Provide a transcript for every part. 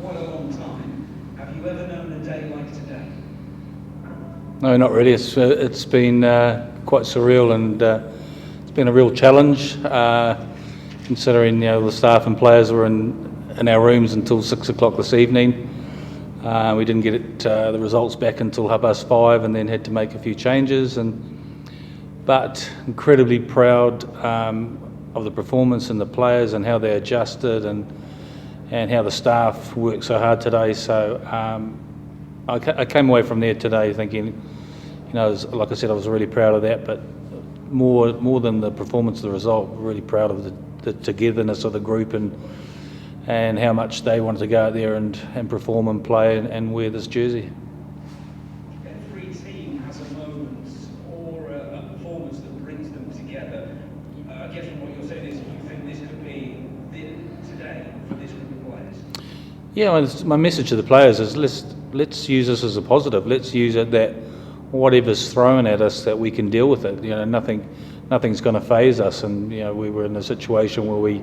quite a long time. Have you ever known a day like today? No, not really. It's been quite surreal, and it's been a real challenge, considering the staff and players were in our rooms until 6 o'clock this evening. We didn't get the results back until 5:30, and then had to make a few changes. But incredibly proud of the performance and the players and how they adjusted and how the staff worked so hard today. So I came away from there today thinking, like I said, I was really proud of that. But more than the performance, the result, really proud of the togetherness of the group and how much they wanted to go out there and perform and play and wear this jersey. Every team has a moment or a performance that brings them together. I guess from what you're saying is you think this could be today for this group of players? Yeah, my message to the players is let's use this as a positive. Let's use it that whatever's thrown at us, that we can deal with it. Nothing's going to faze us. And we were in a situation where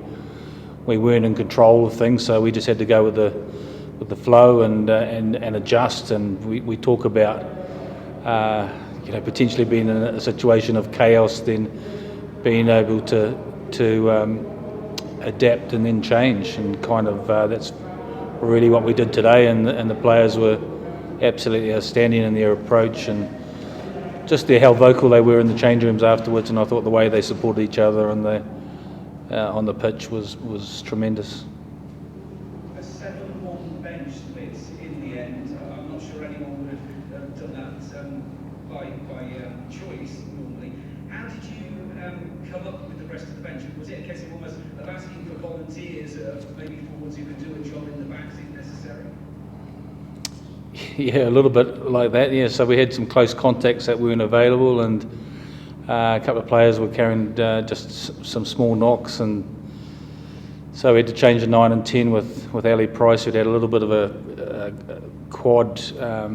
we weren't in control of things, so we just had to go with the flow and adjust. And we talk about potentially being in a situation of chaos, then being able to adapt and then change, and kind of that's really what we did today. And the players were absolutely outstanding in their approach, and just how vocal they were in the change rooms afterwards. And I thought the way they supported each other and on the pitch was tremendous. A 7-1 bench split in the end. I'm not sure anyone would have done that by choice normally. How did you come up with the rest of the bench? Was it a case of almost asking for volunteers, maybe forwards who could do a job in the backs if necessary? Yeah, a little bit like that. Yeah, so we had some close contacts that weren't available, and a couple of players were carrying just some small knocks, and so we had to change the 9 and 10 with Ali Price, who'd had a little bit of a quad, a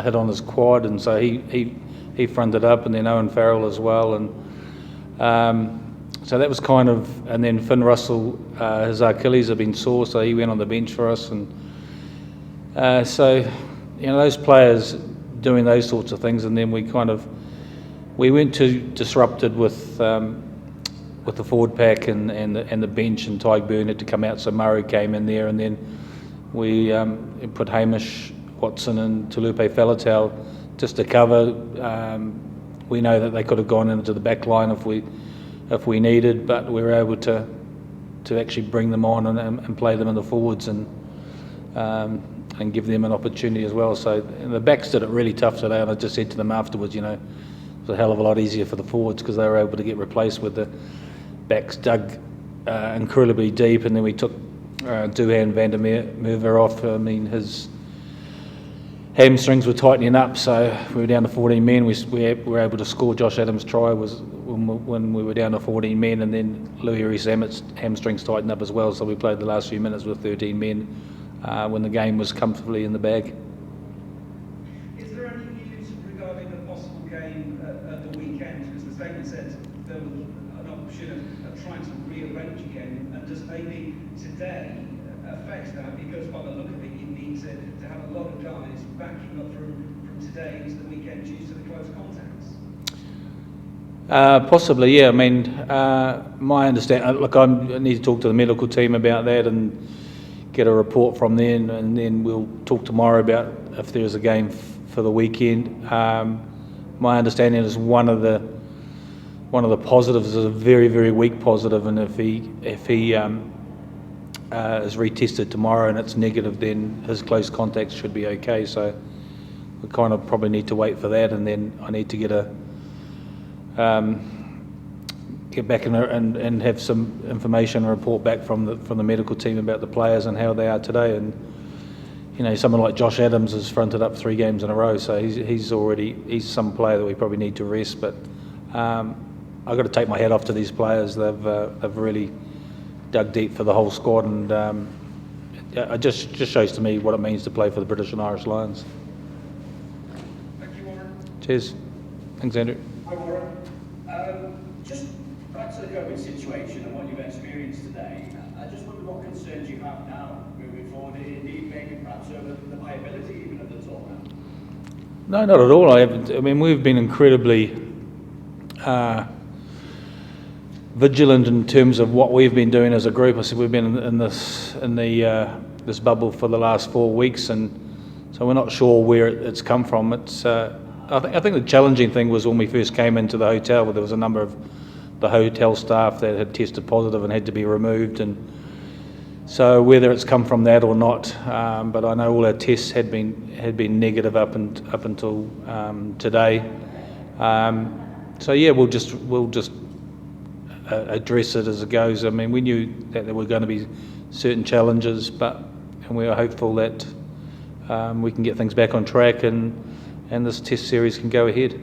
hit on his quad, and so he fronted up, and then Owen Farrell as well, and so that was kind of, and then Finn Russell, his Achilles had been sore, so he went on the bench for us, and so those players doing those sorts of things, and then we weren't too disrupted with the forward pack and the bench, and Tyke Byrne had to come out, so Murray came in there, and then we put Hamish Watson and Tulupe Faletau just to cover. We know that they could have gone into the back line if we needed, but we were able to actually bring them on and play them in the forwards and give them an opportunity as well. So the backs did it really tough today, and I just said to them afterwards, it was a hell of a lot easier for the forwards because they were able to get replaced with the backs dug incredibly deep, and then we took Duhan van der Merwe off. I mean, his hamstrings were tightening up, so we were down to 14 men. We were able to score. Josh Adams' try was when we were down to 14 men, and then Louis Rees-Emmett's hamstrings tightened up as well, so we played the last few minutes with 13 men when the game was comfortably in the bag. Is there any news regarding a possible game at the weekend? Because the statement said there was an option of trying to rearrange a game, and does maybe today affect that? Because by the look of it, you need to have a lot of guys backing up from today into the weekend due to the close contacts. Possibly, yeah. I mean, my understanding. Look, I need to talk to the medical team about that and get a report from them, and then we'll talk tomorrow about if there's a game for the weekend. My understanding is one of the positives is a very, very weak positive, and if he is retested tomorrow and it's negative, then his close contacts should be okay. So we kind of probably need to wait for that, and then I need to get back and have some information and report back from the medical team about the players and how they are today. And someone like Josh Adams has fronted up 3 games in a row, so he's some player that we probably need to rest. But I've got to take my hat off to these players. They've really dug deep for the whole squad, and it just shows to me what it means to play for the British and Irish Lions. Thank you, Warren. Cheers. Thanks, Andrew. Hi, Warren. Just back to the COVID situation and what you've experienced today, I just wonder what concerns you have now moving forward. Indeed, maybe concern with the viability even of the tournament? No, not at all. I mean, we've been incredibly vigilant in terms of what we've been doing as a group. I said we've been in this bubble for the last 4 weeks, and so we're not sure where it's come from. It's I think the challenging thing was when we first came into the hotel, where there was a number of the hotel staff that had tested positive and had to be removed, and so whether it's come from that or not, but I know all our tests had been negative up until today. So yeah, we'll just address it as it goes. I mean, we knew that there were going to be certain challenges, and we are hopeful that we can get things back on track and this test series can go ahead.